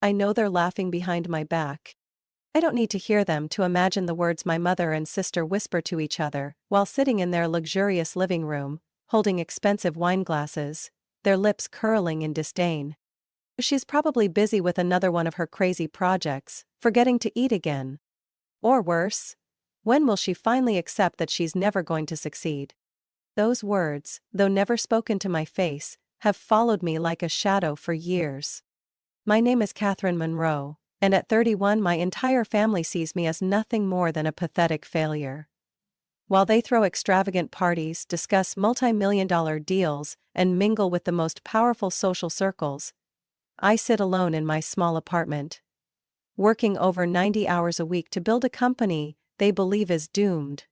I know they're laughing behind my back. I don't need to hear them to imagine the words my mother and sister whisper to each other while sitting in their luxurious living room, holding expensive wine glasses, their lips curling in disdain. She's probably busy with another one of her crazy projects, forgetting to eat again. Or worse, when will she finally accept that she's never going to succeed? Those words, though never spoken to my face, have followed me like a shadow for years. My name is Katherine Monroe, and at 31 my entire family sees me as nothing more than a pathetic failure. While they throw extravagant parties, discuss multi-million-dollar deals, and mingle with the most powerful social circles, I sit alone in my small apartment, working over 90 hours a week to build a company they believe is doomed.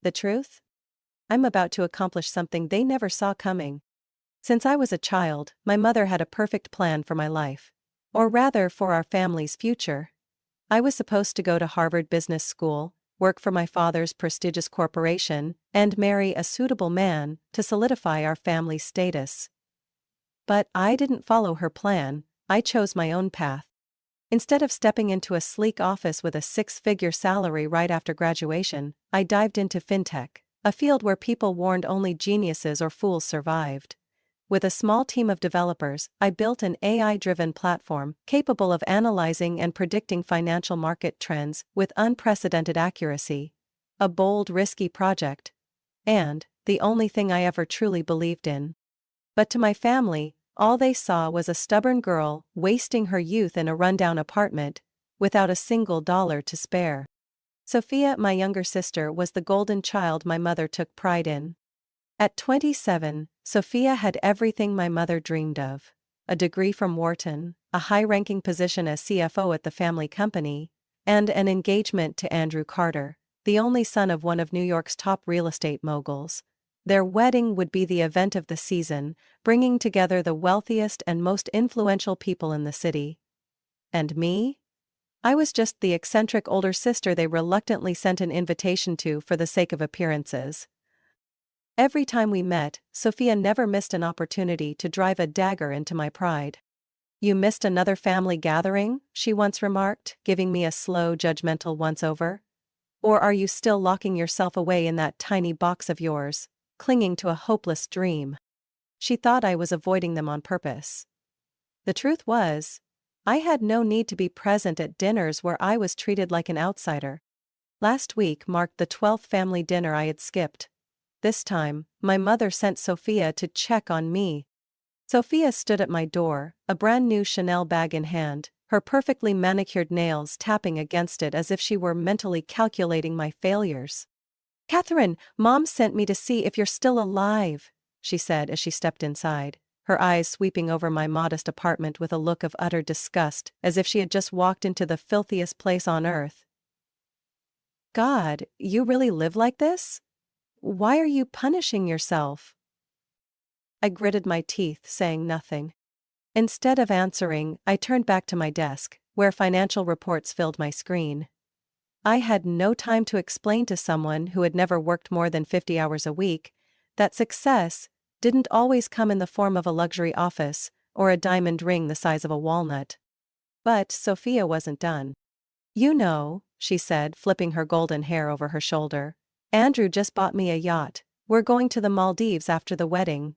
The truth? I'm about to accomplish something they never saw coming. Since I was a child, my mother had a perfect plan for my life. Or rather, for our family's future. I was supposed to go to Harvard Business School, work for my father's prestigious corporation, and marry a suitable man to solidify our family's status. But I didn't follow her plan, I chose my own path. Instead of stepping into a sleek office with a six-figure salary right after graduation, I dived into fintech, a field where people warned only geniuses or fools survived. With a small team of developers, I built an AI-driven platform capable of analyzing and predicting financial market trends with unprecedented accuracy. A bold, risky project. And the only thing I ever truly believed in. But to my family, all they saw was a stubborn girl wasting her youth in a rundown apartment, without a single dollar to spare. Sophia, my younger sister, was the golden child my mother took pride in. At 27, Sophia had everything my mother dreamed of. A degree from Wharton, a high-ranking position as CFO at the family company, and an engagement to Andrew Carter, the only son of one of New York's top real estate moguls. Their wedding would be the event of the season, bringing together the wealthiest and most influential people in the city. And me? I was just the eccentric older sister they reluctantly sent an invitation to for the sake of appearances. Every time we met, Sophia never missed an opportunity to drive a dagger into my pride. "You missed another family gathering," she once remarked, giving me a slow, judgmental once-over. "Or are you still locking yourself away in that tiny box of yours, clinging to a hopeless dream?" She thought I was avoiding them on purpose. The truth was, I had no need to be present at dinners where I was treated like an outsider. Last week marked the 12th family dinner I had skipped. This time, my mother sent Sophia to check on me. Sophia stood at my door, a brand new Chanel bag in hand, her perfectly manicured nails tapping against it as if she were mentally calculating my failures. "Katherine, Mom sent me to see if you're still alive," she said as she stepped inside, her eyes sweeping over my modest apartment with a look of utter disgust, as if she had just walked into the filthiest place on earth. "God, you really live like this? Why are you punishing yourself?" I gritted my teeth, saying nothing. Instead of answering, I turned back to my desk, where financial reports filled my screen. I had no time to explain to someone who had never worked more than 50 hours a week that success didn't always come in the form of a luxury office or a diamond ring the size of a walnut. But Sophia wasn't done. "You know," she said, flipping her golden hair over her shoulder, "Andrew just bought me a yacht. We're going to the Maldives after the wedding.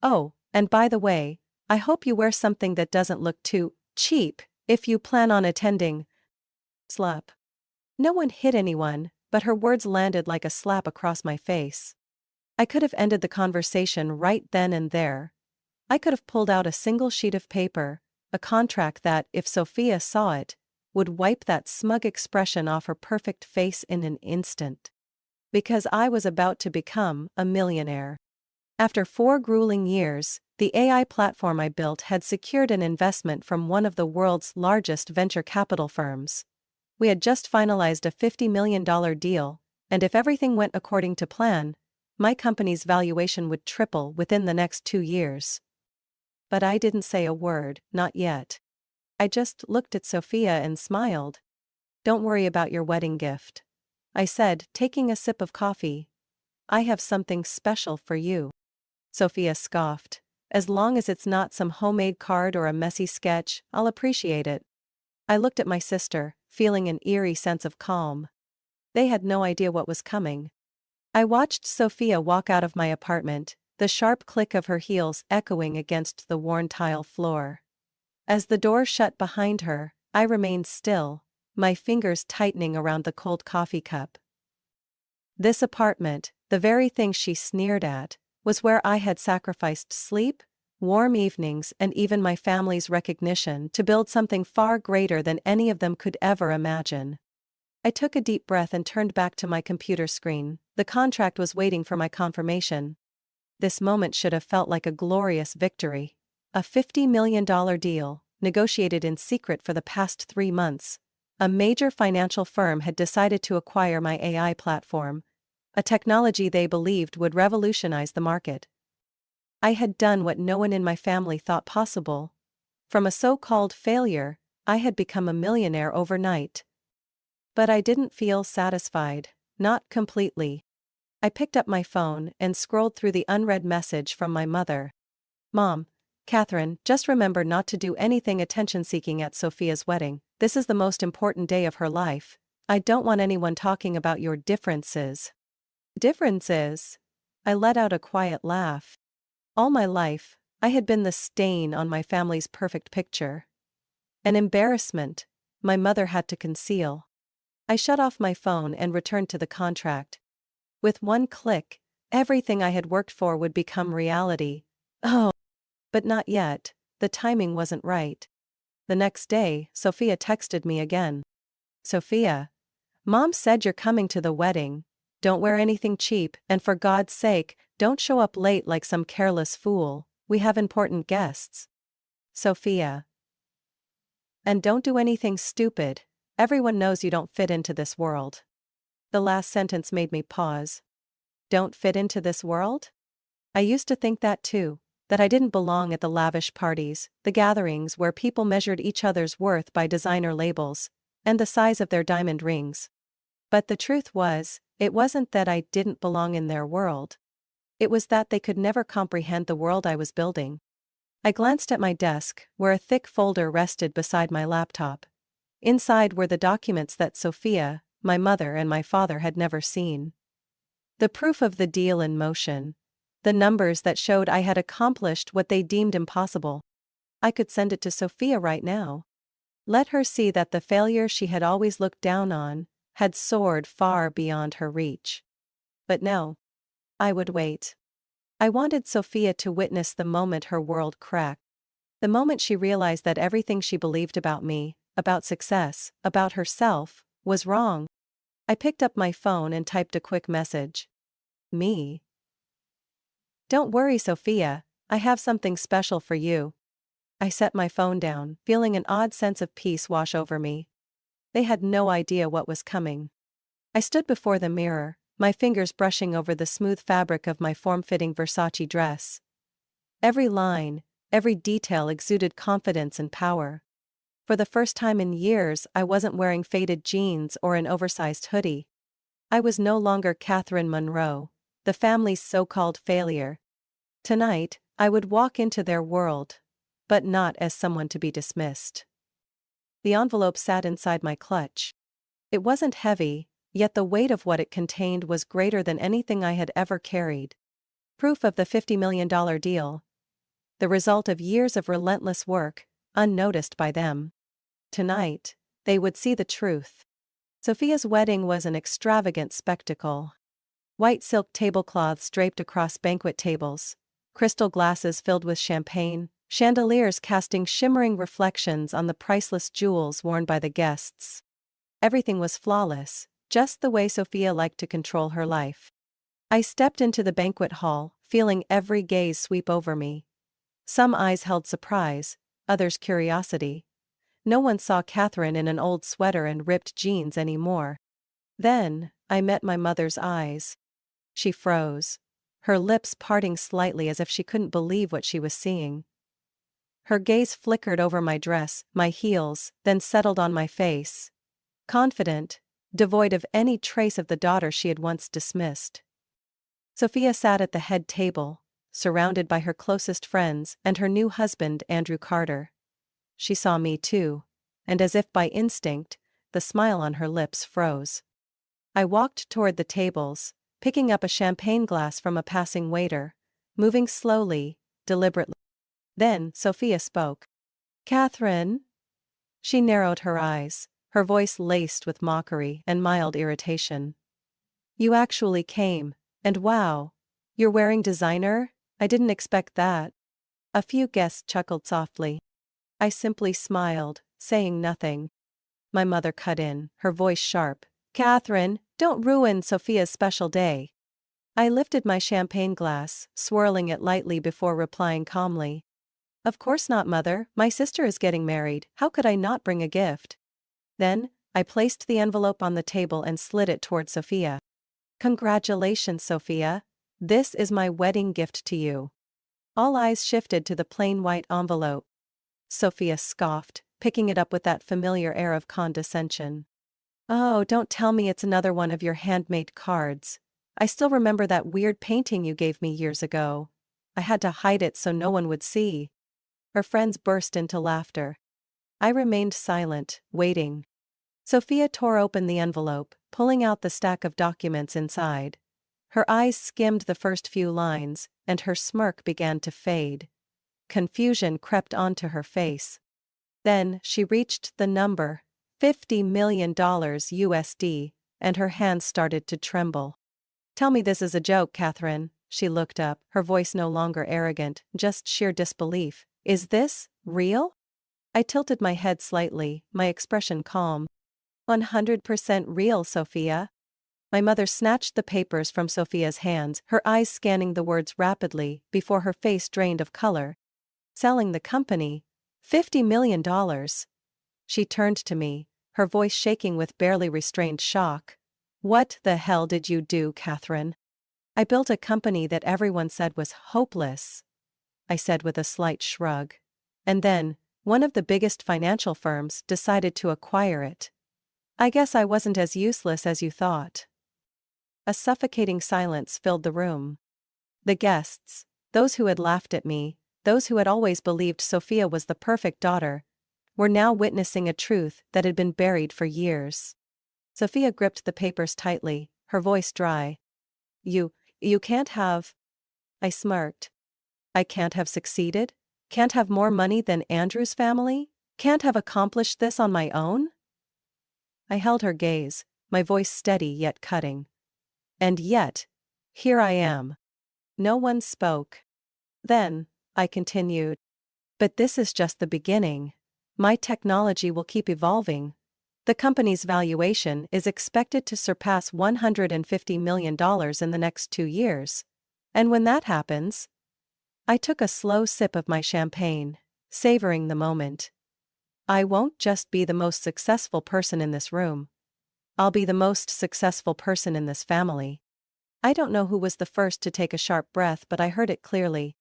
Oh, and by the way, I hope you wear something that doesn't look too cheap if you plan on attending." Slap. No one hit anyone, but her words landed like a slap across my face. I could have ended the conversation right then and there. I could have pulled out a single sheet of paper, a contract that, if Sophia saw it, would wipe that smug expression off her perfect face in an instant. Because I was about to become a millionaire. After 4 grueling years, the AI platform I built had secured an investment from one of the world's largest venture capital firms. We had just finalized a $50 million deal, and if everything went according to plan, my company's valuation would triple within the next 2 years. But I didn't say a word, not yet. I just looked at Sophia and smiled. "Don't worry about your wedding gift," I said, taking a sip of coffee. "I have something special for you." Sophia scoffed. As long as it's not some homemade card or a messy sketch, I'll appreciate it. I looked at my sister, feeling an eerie sense of calm. They had no idea what was coming. I watched Sophia walk out of my apartment, the sharp click of her heels echoing against the worn tile floor. As the door shut behind her, I remained still, my fingers tightening around the cold coffee cup. This apartment, the very thing she sneered at, was where I had sacrificed sleep, warm evenings, and even my family's recognition to build something far greater than any of them could ever imagine. I took a deep breath and turned back to my computer screen. The contract was waiting for my confirmation. This moment should have felt like a glorious victory. A $50 million deal, negotiated in secret for the past 3 months. A major financial firm had decided to acquire my AI platform, a technology they believed would revolutionize the market. I had done what no one in my family thought possible. From a so-called failure, I had become a millionaire overnight. But I didn't feel satisfied, not completely. I picked up my phone and scrolled through the unread message from my mother. Mom, Katherine, just remember not to do anything attention-seeking at Sophia's wedding. This is the most important day of her life. I don't want anyone talking about your differences. Differences? I let out a quiet laugh. All my life, I had been the stain on my family's perfect picture. An embarrassment my mother had to conceal. I shut off my phone and returned to the contract. With one click, everything I had worked for would become reality. Oh, but not yet, the timing wasn't right. The next day, Sophia texted me again. Sophia, Mom said you're coming to the wedding. Don't wear anything cheap, and for God's sake, don't show up late like some careless fool. We have important guests. Sophia. And don't do anything stupid. Everyone knows you don't fit into this world. The last sentence made me pause. Don't fit into this world? I used to think that too, that I didn't belong at the lavish parties, the gatherings where people measured each other's worth by designer labels, and the size of their diamond rings. But the truth was, it wasn't that I didn't belong in their world. It was that they could never comprehend the world I was building. I glanced at my desk, where a thick folder rested beside my laptop. Inside were the documents that Sophia, my mother, and my father had never seen. The proof of the deal in motion. The numbers that showed I had accomplished what they deemed impossible. I could send it to Sophia right now. Let her see that the failure she had always looked down on had soared far beyond her reach. But no. I would wait. I wanted Sophia to witness the moment her world cracked. The moment she realized that everything she believed about me, about success, about herself, was wrong. I picked up my phone and typed a quick message. Me. Don't worry, Sophia, I have something special for you. I set my phone down, feeling an odd sense of peace wash over me. They had no idea what was coming. I stood before the mirror, my fingers brushing over the smooth fabric of my form-fitting Versace dress. Every line, every detail exuded confidence and power. For the first time in years, I wasn't wearing faded jeans or an oversized hoodie. I was no longer Katherine Monroe, the family's so-called failure. Tonight, I would walk into their world, but not as someone to be dismissed. The envelope sat inside my clutch. It wasn't heavy, yet the weight of what it contained was greater than anything I had ever carried. Proof of the $50 million deal. The result of years of relentless work, unnoticed by them. Tonight, they would see the truth. Sophia's wedding was an extravagant spectacle. White silk tablecloths draped across banquet tables, crystal glasses filled with champagne, chandeliers casting shimmering reflections on the priceless jewels worn by the guests. Everything was flawless, just the way Sophia liked to control her life. I stepped into the banquet hall, feeling every gaze sweep over me. Some eyes held surprise, others curiosity. No one saw Katherine in an old sweater and ripped jeans anymore. Then, I met my mother's eyes. She froze, her lips parting slightly as if she couldn't believe what she was seeing. Her gaze flickered over my dress, my heels, then settled on my face. Confident, devoid of any trace of the daughter she had once dismissed. Sophia sat at the head table, surrounded by her closest friends and her new husband, Andrew Carter. She saw me too, and as if by instinct, the smile on her lips froze. I walked toward the tables, picking up a champagne glass from a passing waiter, moving slowly, deliberately. Then, Sophia spoke. "Katherine?" She narrowed her eyes, her voice laced with mockery and mild irritation. "You actually came, and wow, you're wearing designer? I didn't expect that." A few guests chuckled softly. I simply smiled, saying nothing. My mother cut in, her voice sharp. "Katherine, don't ruin Sophia's special day." I lifted my champagne glass, swirling it lightly before replying calmly. "Of course not, Mother, my sister is getting married, how could I not bring a gift?" Then, I placed the envelope on the table and slid it toward Sophia. "Congratulations, Sophia. This is my wedding gift to you." All eyes shifted to the plain white envelope. Sophia scoffed, picking it up with that familiar air of condescension. "Oh, don't tell me it's another one of your handmade cards. I still remember that weird painting you gave me years ago. I had to hide it so no one would see." Her friends burst into laughter. I remained silent, waiting. Sophia tore open the envelope, pulling out the stack of documents inside. Her eyes skimmed the first few lines, and her smirk began to fade. Confusion crept onto her face. Then she reached the number, $50 million USD, and her hands started to tremble. "Tell me this is a joke, Katherine." She looked up, her voice no longer arrogant, just sheer disbelief. "Is this real?" I tilted my head slightly, my expression calm. "100% real, Sophia." My mother snatched the papers from Sophia's hands, her eyes scanning the words rapidly, before her face drained of color. "Selling the company? $50 million. She turned to me, her voice shaking with barely restrained shock. "What the hell did you do, Katherine?" "I built a company that everyone said was hopeless," I said with a slight shrug. "And then, one of the biggest financial firms decided to acquire it. I guess I wasn't as useless as you thought." A suffocating silence filled the room. The guests, those who had laughed at me, those who had always believed Sophia was the perfect daughter, were now witnessing a truth that had been buried for years. Sophia gripped the papers tightly, her voice dry. You can't have." I smirked. "I can't have succeeded? Can't have more money than Andrew's family? Can't have accomplished this on my own?" I held her gaze, my voice steady yet cutting. "And yet, here I am." No one spoke. "Then," I continued, "but this is just the beginning. My technology will keep evolving. The company's valuation is expected to surpass $150 million in the next 2 years. And when that happens..." I took a slow sip of my champagne, savoring the moment. "I won't just be the most successful person in this room. I'll be the most successful person in this family." I don't know who was the first to take a sharp breath, but I heard it clearly.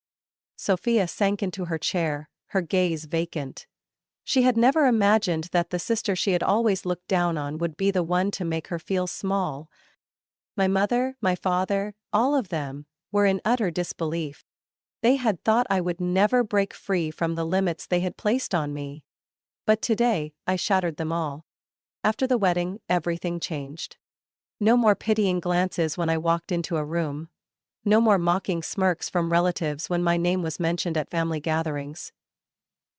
Sophia sank into her chair, her gaze vacant. She had never imagined that the sister she had always looked down on would be the one to make her feel small. My mother, my father, all of them, were in utter disbelief. They had thought I would never break free from the limits they had placed on me. But today, I shattered them all. After the wedding, everything changed. No more pitying glances when I walked into a room. No more mocking smirks from relatives when my name was mentioned at family gatherings.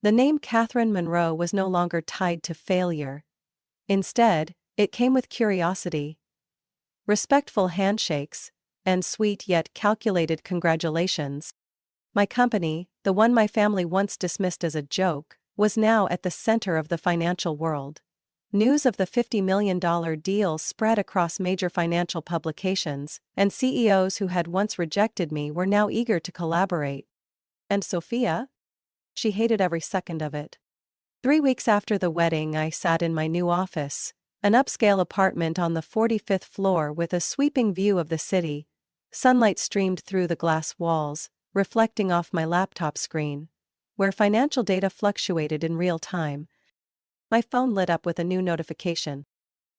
The name Katherine Monroe was no longer tied to failure. Instead, it came with curiosity. Respectful handshakes, and sweet yet calculated congratulations. My company, the one my family once dismissed as a joke, was now at the center of the financial world. News of the $50 million deal spread across major financial publications, and CEOs who had once rejected me were now eager to collaborate. And Sophia? She hated every second of it. 3 weeks after the wedding, I sat in my new office, an upscale apartment on the 45th floor with a sweeping view of the city. Sunlight streamed through the glass walls, reflecting off my laptop screen, where financial data fluctuated in real time. My phone lit up with a new notification.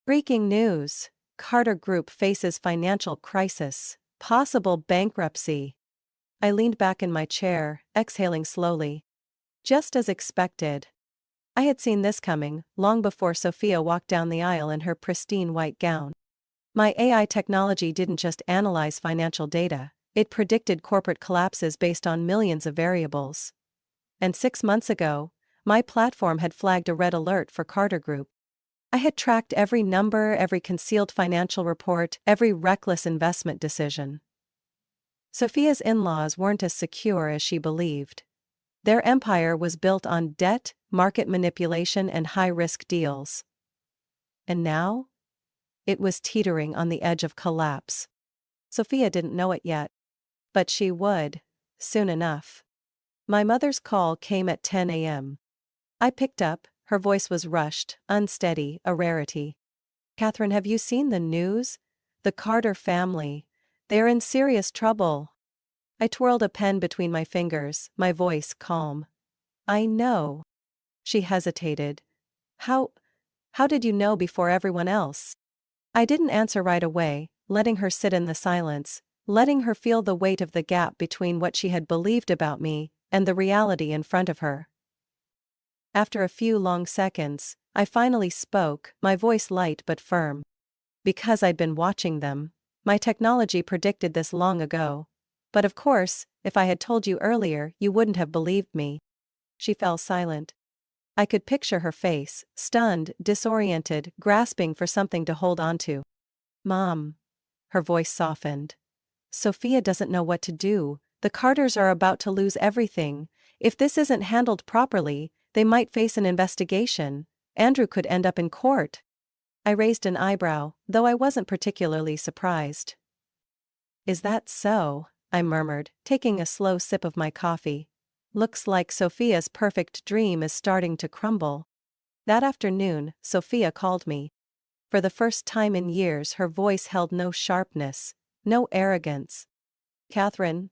Breaking news: Carter Group faces financial crisis, possible bankruptcy. I leaned back in my chair, exhaling slowly. Just as expected. I had seen this coming, long before Sophia walked down the aisle in her pristine white gown. My AI technology didn't just analyze financial data, it predicted corporate collapses based on millions of variables. And 6 months ago, my platform had flagged a red alert for Carter Group. I had tracked every number, every concealed financial report, every reckless investment decision. Sophia's in-laws weren't as secure as she believed. Their empire was built on debt, market manipulation, and high-risk deals. And now? It was teetering on the edge of collapse. Sophia didn't know it yet. But she would, soon enough. My mother's call came at 10 a.m. I picked up, her voice was rushed, unsteady, a rarity. "Katherine, have you seen the news? The Carter family. They're in serious trouble." I twirled a pen between my fingers, my voice calm. "I know." She hesitated. How did you know before everyone else?" I didn't answer right away, letting her sit in the silence, letting her feel the weight of the gap between what she had believed about me and the reality in front of her. After a few long seconds, I finally spoke, my voice light but firm. "Because I'd been watching them. My technology predicted this long ago. But of course, if I had told you earlier, you wouldn't have believed me." She fell silent. I could picture her face, stunned, disoriented, grasping for something to hold on to. "Mom." Her voice softened. "Sophia doesn't know what to do. The Carters are about to lose everything. If this isn't handled properly, they might face an investigation. Andrew could end up in court." I raised an eyebrow, though I wasn't particularly surprised. "Is that so?" I murmured, taking a slow sip of my coffee. "Looks like Sophia's perfect dream is starting to crumble." That afternoon, Sophia called me. For the first time in years, her voice held no sharpness, no arrogance. "Katherine."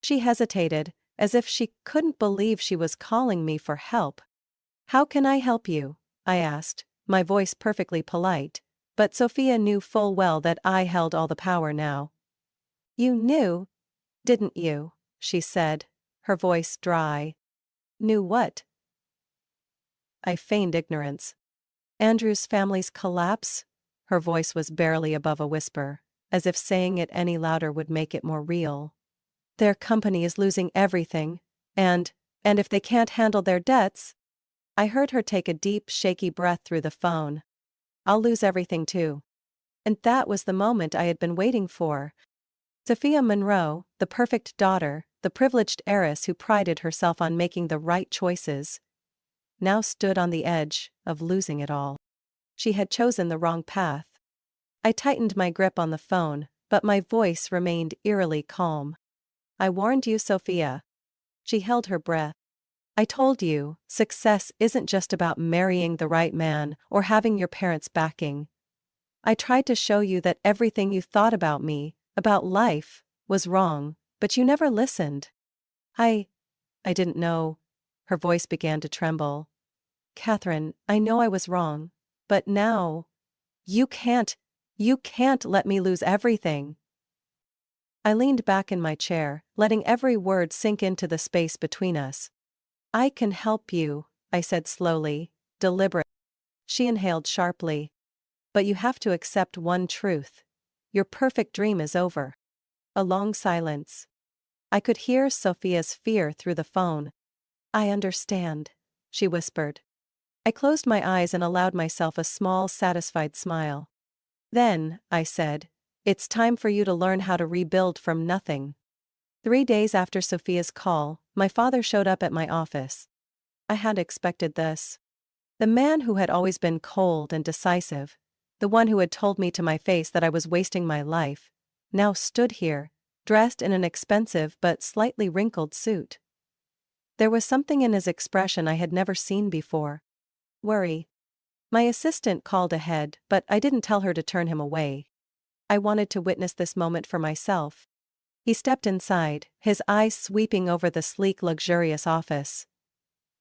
She hesitated, as if she couldn't believe she was calling me for help. "How can I help you?" I asked, my voice perfectly polite, but Sophia knew full well that I held all the power now. "You knew, didn't you?" she said, her voice dry. "Knew what?" I feigned ignorance. "Andrew's family's collapse?" Her voice was barely above a whisper, as if saying it any louder would make it more real. "Their company is losing everything, and if they can't handle their debts..." I heard her take a deep, shaky breath through the phone. "I'll lose everything too." And that was the moment I had been waiting for. Sophia Monroe, the perfect daughter, the privileged heiress who prided herself on making the right choices, now stood on the edge of losing it all. She had chosen the wrong path. I tightened my grip on the phone, but my voice remained eerily calm. "I warned you, Sophia." She held her breath. "I told you, success isn't just about marrying the right man or having your parents' backing. I tried to show you that everything you thought about me, about life, was wrong, but you never listened." I didn't know." Her voice began to tremble. "Katherine, I know I was wrong. But now, you can't let me lose everything." I leaned back in my chair, letting every word sink into the space between us. "I can help you," I said slowly, deliberate. She inhaled sharply. "But you have to accept one truth. Your perfect dream is over." A long silence. I could hear Sophia's fear through the phone. "I understand," she whispered. I closed my eyes and allowed myself a small, satisfied smile. "Then," I said, "it's time for you to learn how to rebuild from nothing." 3 days after Sophia's call, my father showed up at my office. I had expected this. The man who had always been cold and decisive, the one who had told me to my face that I was wasting my life, now stood here, dressed in an expensive but slightly wrinkled suit. There was something in his expression I had never seen before. Worry. My assistant called ahead, but I didn't tell her to turn him away. I wanted to witness this moment for myself. He stepped inside, his eyes sweeping over the sleek, luxurious office.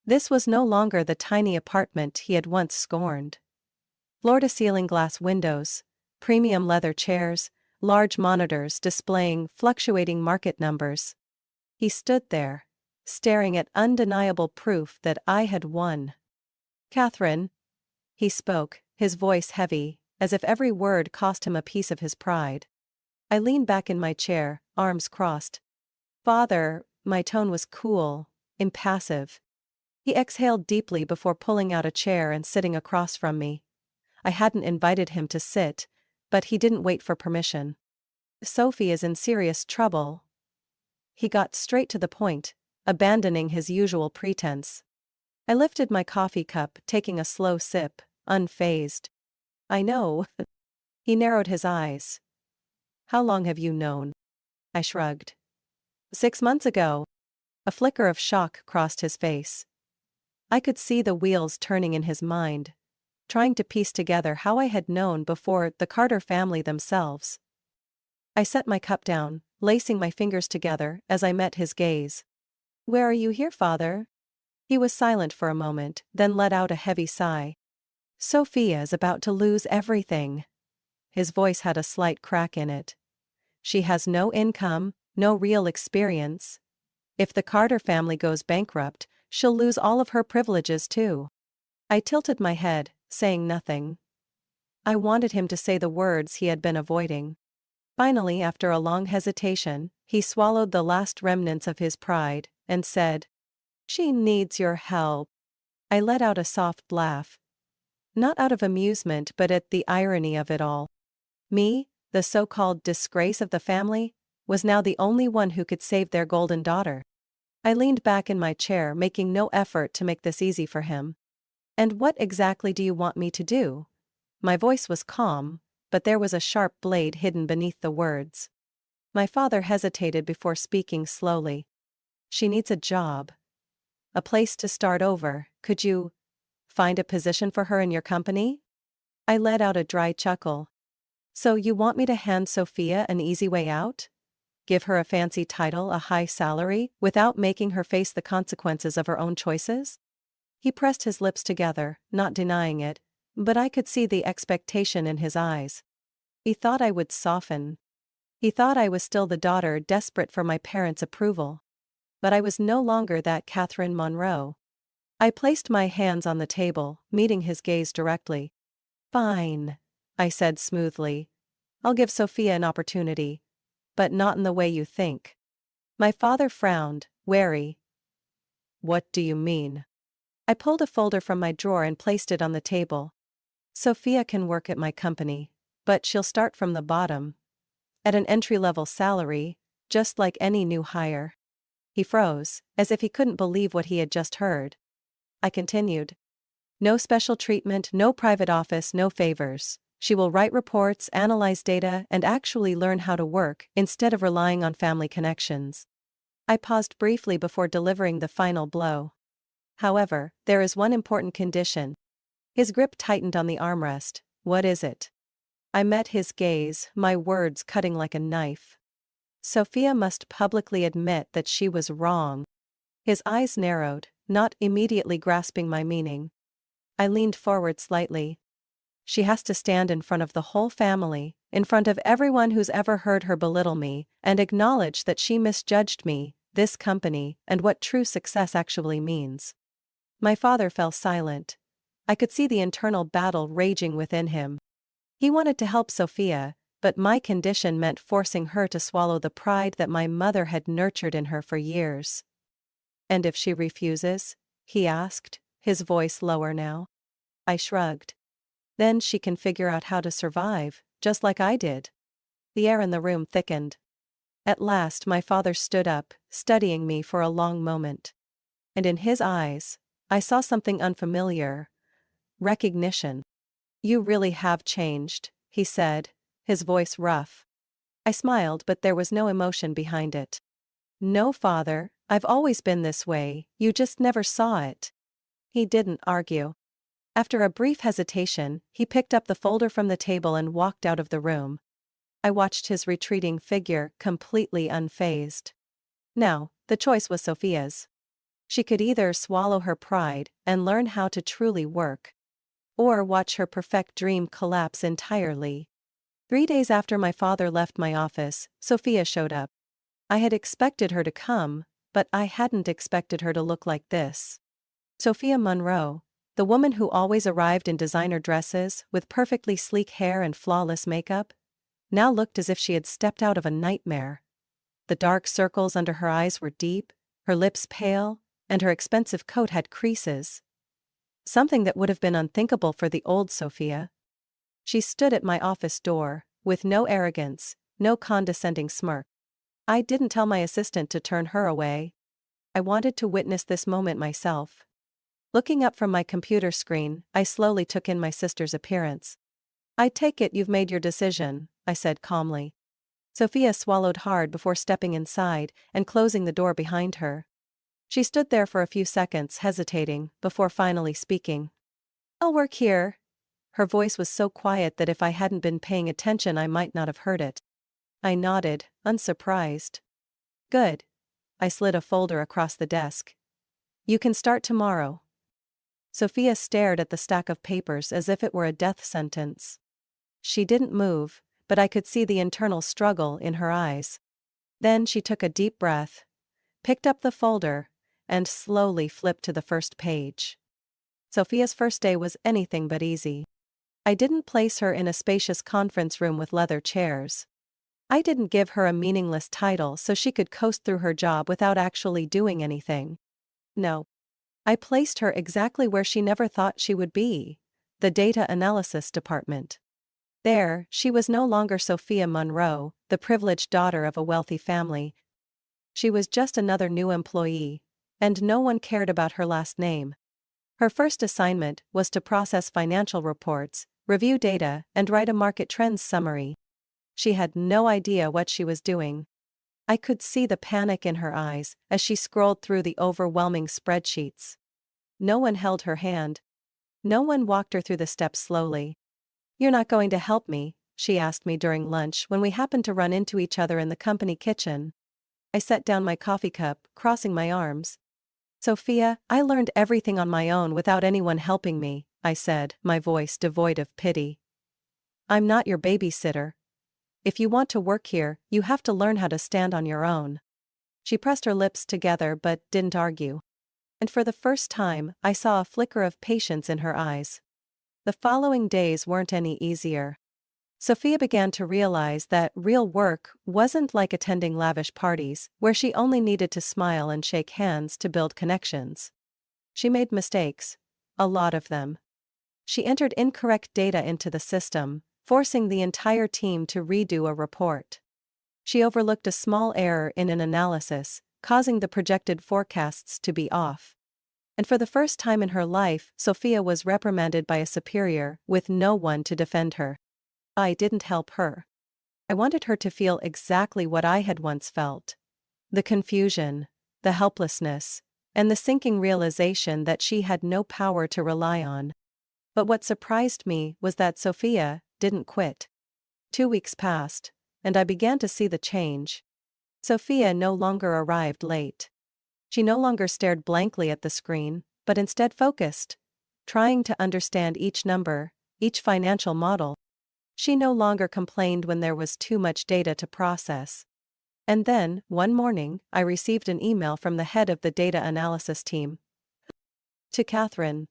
This was no longer the tiny apartment he had once scorned. Floor-to-ceiling glass windows, premium leather chairs, large monitors displaying fluctuating market numbers. He stood there, staring at undeniable proof that I had won. "Katherine," he spoke, his voice heavy, as if every word cost him a piece of his pride. I leaned back in my chair, arms crossed. "Father," my tone was cool, impassive. He exhaled deeply before pulling out a chair and sitting across from me. I hadn't invited him to sit, but he didn't wait for permission. "Sophie is in serious trouble." He got straight to the point, abandoning his usual pretense. I lifted my coffee cup, taking a slow sip, unfazed. "I know." He narrowed his eyes. "How long have you known?" I shrugged. 6 months ago." A flicker of shock crossed his face. I could see the wheels turning in his mind, trying to piece together how I had known before the Carter family themselves. I set my cup down, lacing my fingers together as I met his gaze. "Where are you here, Father?" He was silent for a moment, then let out a heavy sigh. "Sophia is about to lose everything." His voice had a slight crack in it. "She has no income, no real experience. If the Carter family goes bankrupt, she'll lose all of her privileges too." I tilted my head, saying nothing. I wanted him to say the words he had been avoiding. Finally, after a long hesitation, he swallowed the last remnants of his pride, and said, "She needs your help." I let out a soft laugh. Not out of amusement but at the irony of it all. Me, the so-called disgrace of the family, was now the only one who could save their golden daughter. I leaned back in my chair, making no effort to make this easy for him. "And what exactly do you want me to do?" My voice was calm, but there was a sharp blade hidden beneath the words. My father hesitated before speaking slowly. "She needs a job. A place to start over. Could you find a position for her in your company?" I let out a dry chuckle. "So you want me to hand Sophia an easy way out? Give her a fancy title, a high salary, without making her face the consequences of her own choices?" He pressed his lips together, not denying it, but I could see the expectation in his eyes. He thought I would soften. He thought I was still the daughter desperate for my parents' approval. But I was no longer that Katherine Monroe. I placed my hands on the table, meeting his gaze directly. "Fine," I said smoothly. "I'll give Sophia an opportunity. But not in the way you think." My father frowned, wary. "What do you mean?" I pulled a folder from my drawer and placed it on the table. "Sophia can work at my company, but she'll start from the bottom. At an entry-level salary, just like any new hire." He froze, as if he couldn't believe what he had just heard. I continued. "No special treatment, no private office, no favors. She will write reports, analyze data, and actually learn how to work, instead of relying on family connections." I paused briefly before delivering the final blow. "However, there is one important condition." His grip tightened on the armrest. "What is it?" I met his gaze, my words cutting like a knife. "Sophia must publicly admit that she was wrong." His eyes narrowed, not immediately grasping my meaning. I leaned forward slightly. "She has to stand in front of the whole family, in front of everyone who's ever heard her belittle me, and acknowledge that she misjudged me, this company, and what true success actually means." My father fell silent. I could see the internal battle raging within him. He wanted to help Sophia, but my condition meant forcing her to swallow the pride that my mother had nurtured in her for years. "And if she refuses?" he asked, his voice lower now. I shrugged. "Then she can figure out how to survive, just like I did." The air in the room thickened. At last my father stood up, studying me for a long moment. And in his eyes, I saw something unfamiliar. Recognition. "You really have changed," he said, his voice rough. I smiled, but there was no emotion behind it. "No, Father, I've always been this way, you just never saw it." He didn't argue. After a brief hesitation, he picked up the folder from the table and walked out of the room. I watched his retreating figure, completely unfazed. Now, the choice was Sophia's. She could either swallow her pride and learn how to truly work, or watch her perfect dream collapse entirely. 3 days after my father left my office, Sophia showed up. I had expected her to come, but I hadn't expected her to look like this. Sophia Monroe, the woman who always arrived in designer dresses with perfectly sleek hair and flawless makeup, now looked as if she had stepped out of a nightmare. The dark circles under her eyes were deep, her lips pale, and her expensive coat had creases. Something that would have been unthinkable for the old Sophia. She stood at my office door, with no arrogance, no condescending smirk. I didn't tell my assistant to turn her away. I wanted to witness this moment myself. Looking up from my computer screen, I slowly took in my sister's appearance. "I take it you've made your decision," I said calmly. Sophia swallowed hard before stepping inside and closing the door behind her. She stood there for a few seconds hesitating before finally speaking. "I'll work here." Her voice was so quiet that if I hadn't been paying attention I might not have heard it. I nodded, unsurprised. "Good." I slid a folder across the desk. "You can start tomorrow." Sophia stared at the stack of papers as if it were a death sentence. She didn't move, but I could see the internal struggle in her eyes. Then she took a deep breath, picked up the folder, and slowly flipped to the first page. Sophia's first day was anything but easy. I didn't place her in a spacious conference room with leather chairs. I didn't give her a meaningless title so she could coast through her job without actually doing anything. No. I placed her exactly where she never thought she would be: the data analysis department. There, she was no longer Sophia Monroe, the privileged daughter of a wealthy family. She was just another new employee, and no one cared about her last name. Her first assignment was to process financial reports, review data, and write a market trends summary. She had no idea what she was doing. I could see the panic in her eyes as she scrolled through the overwhelming spreadsheets. No one held her hand. No one walked her through the steps slowly. "You're not going to help me?" she asked me during lunch when we happened to run into each other in the company kitchen. I set down my coffee cup, crossing my arms. "Sophia, I learned everything on my own without anyone helping me," I said, my voice devoid of pity. "I'm not your babysitter. If you want to work here, you have to learn how to stand on your own." She pressed her lips together but didn't argue. And for the first time, I saw a flicker of patience in her eyes. The following days weren't any easier. Sophia began to realize that real work wasn't like attending lavish parties, where she only needed to smile and shake hands to build connections. She made mistakes. A lot of them. She entered incorrect data into the system, forcing the entire team to redo a report. She overlooked a small error in an analysis, causing the projected forecasts to be off. And for the first time in her life, Sophia was reprimanded by a superior, with no one to defend her. I didn't help her. I wanted her to feel exactly what I had once felt. The confusion, the helplessness, and the sinking realization that she had no power to rely on. But what surprised me was that Sophia didn't quit. 2 weeks passed, and I began to see the change. Sophia no longer arrived late. She no longer stared blankly at the screen, but instead focused, trying to understand each number, each financial model. She no longer complained when there was too much data to process. And then, one morning, I received an email from the head of the data analysis team. To Katherine.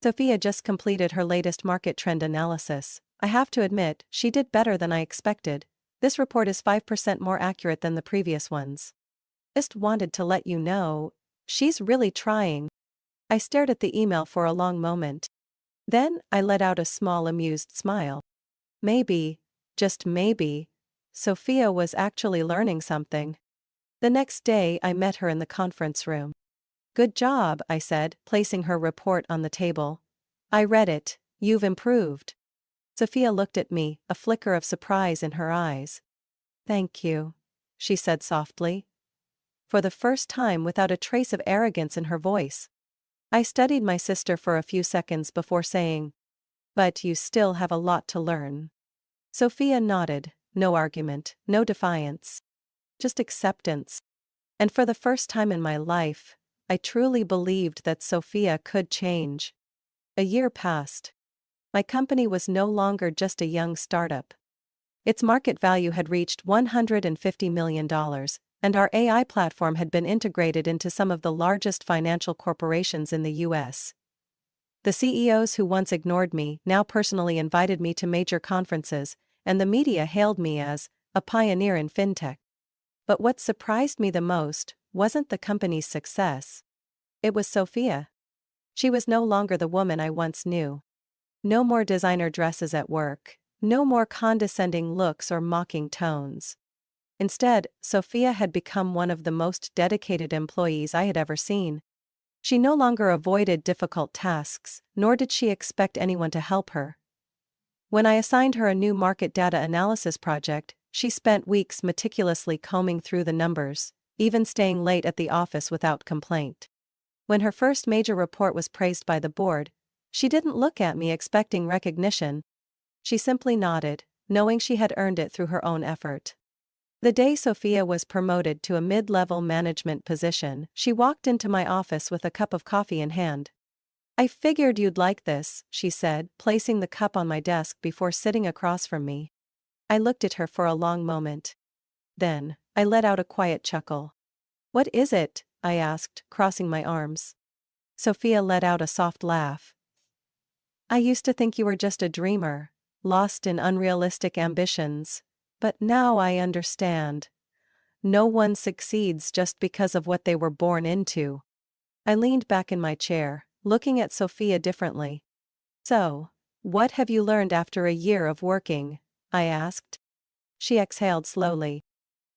Sophia just completed her latest market trend analysis. I have to admit, she did better than I expected. This report is 5% more accurate than the previous ones. Just wanted to let you know, she's really trying. I stared at the email for a long moment. Then, I let out a small amused smile. Maybe, just maybe, Sophia was actually learning something. The next day I met her in the conference room. "Good job," I said, placing her report on the table. "I read it, you've improved." Sophia looked at me, a flicker of surprise in her eyes. "Thank you," she said softly. For the first time without a trace of arrogance in her voice. I studied my sister for a few seconds before saying, "But you still have a lot to learn." Sophia nodded, no argument, no defiance. Just acceptance. And for the first time in my life, I truly believed that Sophia could change. A year passed. My company was no longer just a young startup. Its market value had reached $150 million, and our AI platform had been integrated into some of the largest financial corporations in the US. The CEOs who once ignored me now personally invited me to major conferences, and the media hailed me as a pioneer in fintech. But what surprised me the most wasn't the company's success. It was Sophia. She was no longer the woman I once knew. No more designer dresses at work, no more condescending looks or mocking tones. Instead, Sophia had become one of the most dedicated employees I had ever seen. She no longer avoided difficult tasks, nor did she expect anyone to help her. When I assigned her a new market data analysis project, she spent weeks meticulously combing through the numbers, even staying late at the office without complaint. When her first major report was praised by the board, she didn't look at me expecting recognition. She simply nodded, knowing she had earned it through her own effort. The day Sophia was promoted to a mid-level management position, she walked into my office with a cup of coffee in hand. "I figured you'd like this," she said, placing the cup on my desk before sitting across from me. I looked at her for a long moment. Then, I let out a quiet chuckle. "What is it?" I asked, crossing my arms. Sophia let out a soft laugh. "I used to think you were just a dreamer, lost in unrealistic ambitions. But now I understand. No one succeeds just because of what they were born into." I leaned back in my chair, looking at Sophia differently. "So, what have you learned after a year of working?" I asked. She exhaled slowly.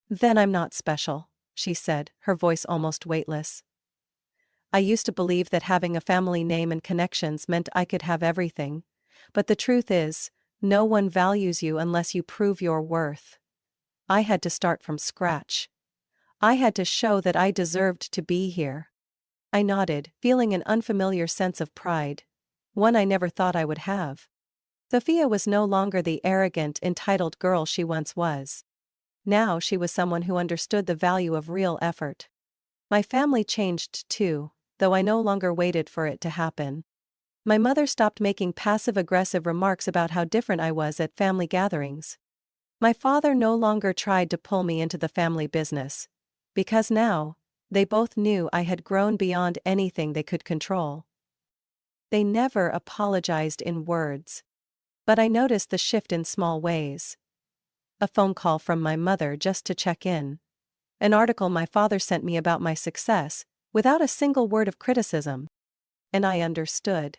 "Then I'm not special," she said, her voice almost weightless. "I used to believe that having a family name and connections meant I could have everything. But the truth is, no one values you unless you prove your worth. I had to start from scratch. I had to show that I deserved to be here." I nodded, feeling an unfamiliar sense of pride, one I never thought I would have. Sophia was no longer the arrogant, entitled girl she once was. Now she was someone who understood the value of real effort. My family changed too, though I no longer waited for it to happen. My mother stopped making passive-aggressive remarks about how different I was at family gatherings. My father no longer tried to pull me into the family business, because now, they both knew I had grown beyond anything they could control. They never apologized in words. But I noticed the shift in small ways. A phone call from my mother just to check in. An article my father sent me about my success, without a single word of criticism. And I understood.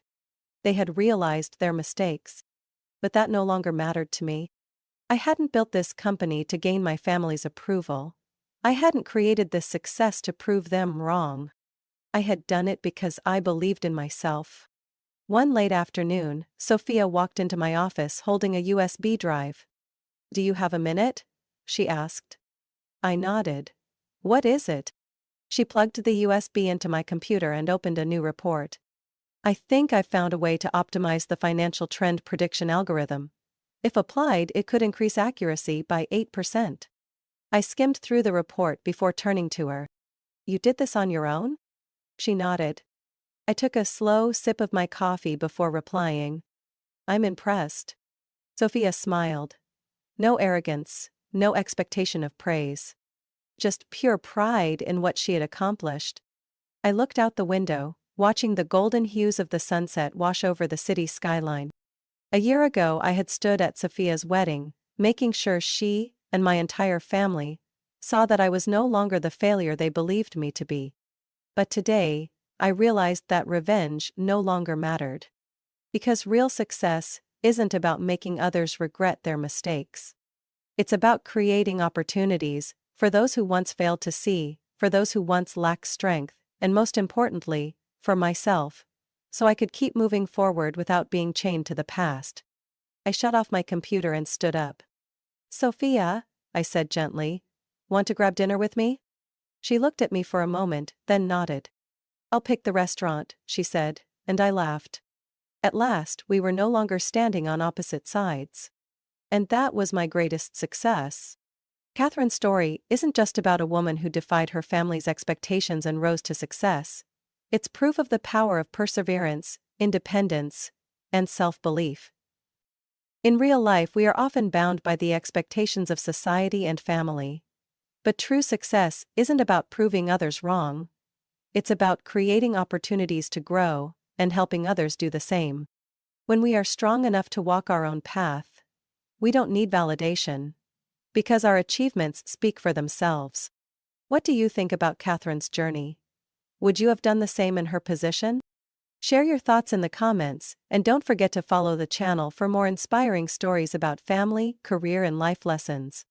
They had realized their mistakes. But that no longer mattered to me. I hadn't built this company to gain my family's approval. I hadn't created this success to prove them wrong. I had done it because I believed in myself. One late afternoon, Sophia walked into my office holding a USB drive. "Do you have a minute?" she asked. I nodded. "What is it?" She plugged the USB into my computer and opened a new report. "I think I've found a way to optimize the financial trend prediction algorithm. If applied, it could increase accuracy by 8%. I skimmed through the report before turning to her. "You did this on your own?" She nodded. I took a slow sip of my coffee before replying. "I'm impressed." Sophia smiled. No arrogance, no expectation of praise. Just pure pride in what she had accomplished. I looked out the window, watching the golden hues of the sunset wash over the city skyline. A year ago I had stood at Sophia's wedding, making sure she, and my entire family, saw that I was no longer the failure they believed me to be. But today, I realized that revenge no longer mattered. Because real success isn't about making others regret their mistakes. It's about creating opportunities for those who once failed to see, for those who once lacked strength, and most importantly, for myself, so I could keep moving forward without being chained to the past. I shut off my computer and stood up. "Sophia," I said gently, "want to grab dinner with me?" She looked at me for a moment, then nodded. "I'll pick the restaurant," she said, and I laughed. At last, we were no longer standing on opposite sides. And that was my greatest success. Katherine's story isn't just about a woman who defied her family's expectations and rose to success. It's proof of the power of perseverance, independence, and self-belief. In real life, we are often bound by the expectations of society and family. But true success isn't about proving others wrong. It's about creating opportunities to grow and helping others do the same. When we are strong enough to walk our own path, we don't need validation, because our achievements speak for themselves. What do you think about Catherine's journey? Would you have done the same in her position? Share your thoughts in the comments, and don't forget to follow the channel for more inspiring stories about family, career, and life lessons.